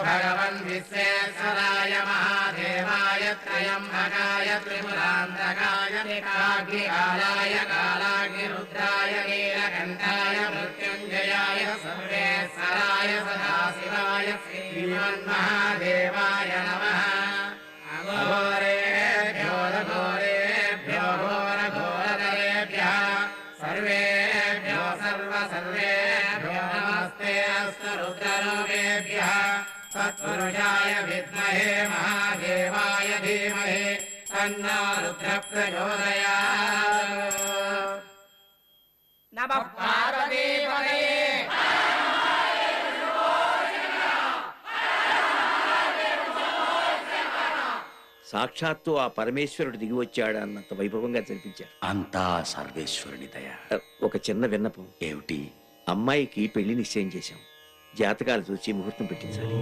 भगवन् विश्वेश्वराय महादेवाय त्रयम्बकाय त्रिपुरान्तकाय काग्निकालाय कालाग्निरुद्राय नीलकण्ठाय मृत्युञ्जयाय सर्वेश्वराय सदाशिवाय श्रीमन्महादेवाय नमः। अघोरेभ्यो घोरेभ्यो घोरघोरतरेभ्यः सर्वेभ्यो सर्वेभ्यो नमस्ते अस्तु रुद्ररूपेभ्यः। तत्पुरुषाय विद्महे महादेवाय धीमहि तन्नो रुद्रः प्रचोदयात्। नमः पार्वतीपतये। సాక్షాత్తు ఆ పరమేశ్వరుడు దిగి వచ్చాడన్నంత వైభవంగా జరిపించారు. అంతా సర్వేశ్వరుని దయ. ఒక చిన్న విన్నపం. ఏమిటి? అమ్మాయికి పెళ్లి నిశ్చయం చేశాం. జాతకాలు చూసి ముహూర్తం పెట్టించాలి.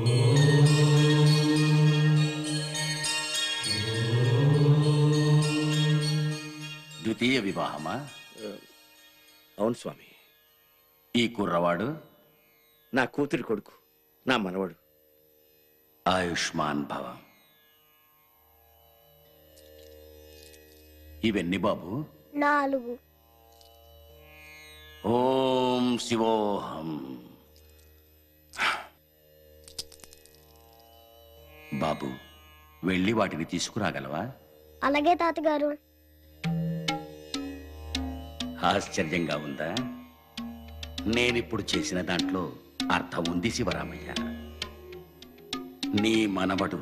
ద్వితీయ వివాహమా? అవును స్వామి. ఈ కుర్రవాడు నా కూతురి కొడుకు, నా మనవడు. ఆయుష్మాన్ భవ. ఇవెన్ని బాబు? 4. ఓం శివోహం. బాబు, వెళ్ళి వాటిని తీసుకురాగలవా? అలాగే తాతగారు. ఆశ్చర్యంగా ఉందా? నేనిప్పుడు చేసిన దాంట్లో అర్థం ఉంది శివరామయ్య. నీ మనవడు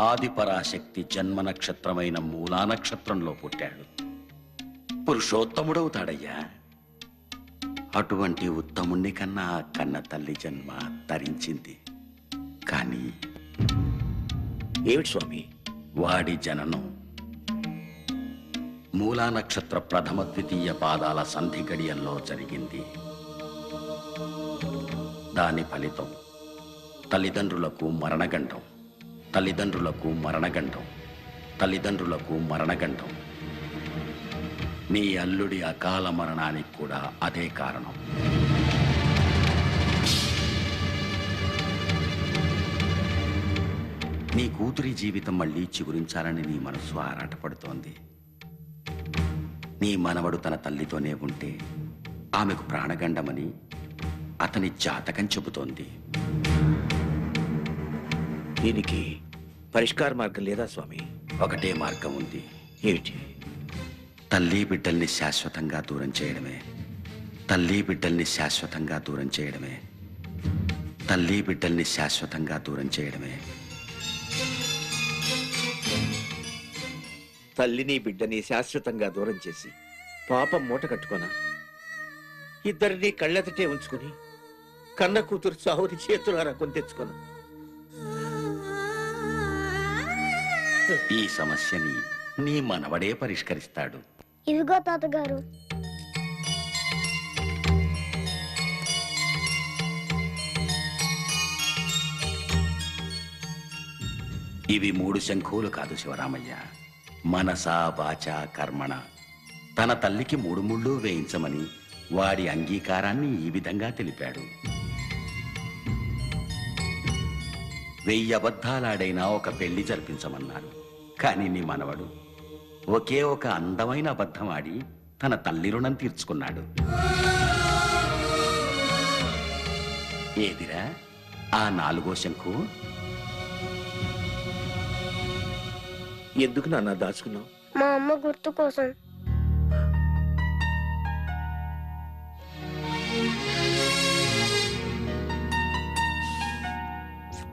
ఆది పరాశక్తి జన్మ నక్షత్రమైన మూలా నక్షత్రంలో పుట్టాడు. పురుషోత్తముడవుతాడయ్యా. అటువంటి ఉత్తముణ్ణి కన్నా కన్న తల్లి జన్మ తరించింది. కానీ ఏమిటి స్వామి? వాడి జననం మూలా నక్షత్ర ప్రథమ ద్వితీయ పాదాల సంధి గడియల్లో జరిగింది. దాని ఫలితం తల్లిదండ్రులకు మరణగండం, తల్లిదండ్రులకు మరణగండం, తల్లిదండ్రులకు మరణగండం. నీ అల్లుడి అకాల మరణానికి కూడా అదే కారణం. నీ కూతురి జీవితం మళ్ళీ చిగురించాలని నీ మనసు ఆరాటపడుతోంది. నీ మనవడు తన తల్లితోనే ఉంటే ఆమెకు ప్రాణగండమని అతని జాతకం చెబుతోంది. దీనికి పరిష్కార మార్గం లేదా స్వామి? ఒకటే మార్గం ఉంది. ఏమిటి? తల్లి బిడ్డల్ని శాశ్వతంగా దూరం చేయడమే. తల్లి బిడ్డల్ని శాశ్వతంగా దూరం చేయడమే. తల్లి బిడ్డల్ని శాశ్వతంగా దూరం చేయడమే. తల్లిని బిడ్డని శాశ్వతంగా దూరం చేసి పాపం మూట కట్టుకోనా? ఇద్దరిని కళ్ళెతటే ఉంచుకుని కన్న కూతురు సావుని చేతులారా కొని తెచ్చుకోను. ఈ సమస్యని నీ మనవడే పరిష్కరిస్తాడు. ఇదిగో తాతగారు. ఇవి 3 శంఖులు కాదు శివరామయ్య. మనస వాచ కర్మణ. తన తల్లికి 3 ముళ్ళు వేయించమని వాడి అంగీకారాన్ని ఈ విధంగా తెలిపాడు. 1000 అబద్ధాలాడైనా ఒక పెళ్లి జరిపించమన్నారు. కానీ నీ మనవడు ఒకే ఒక అందమైన అబద్ధం ఆడి తన తల్లి రుణం తీర్చుకున్నాడు. ఏదిరా ఆ 4వ శంఖు? ఎందుకు నాన్న దాచుకున్నావు? మా అమ్మ గుర్తు కోసం.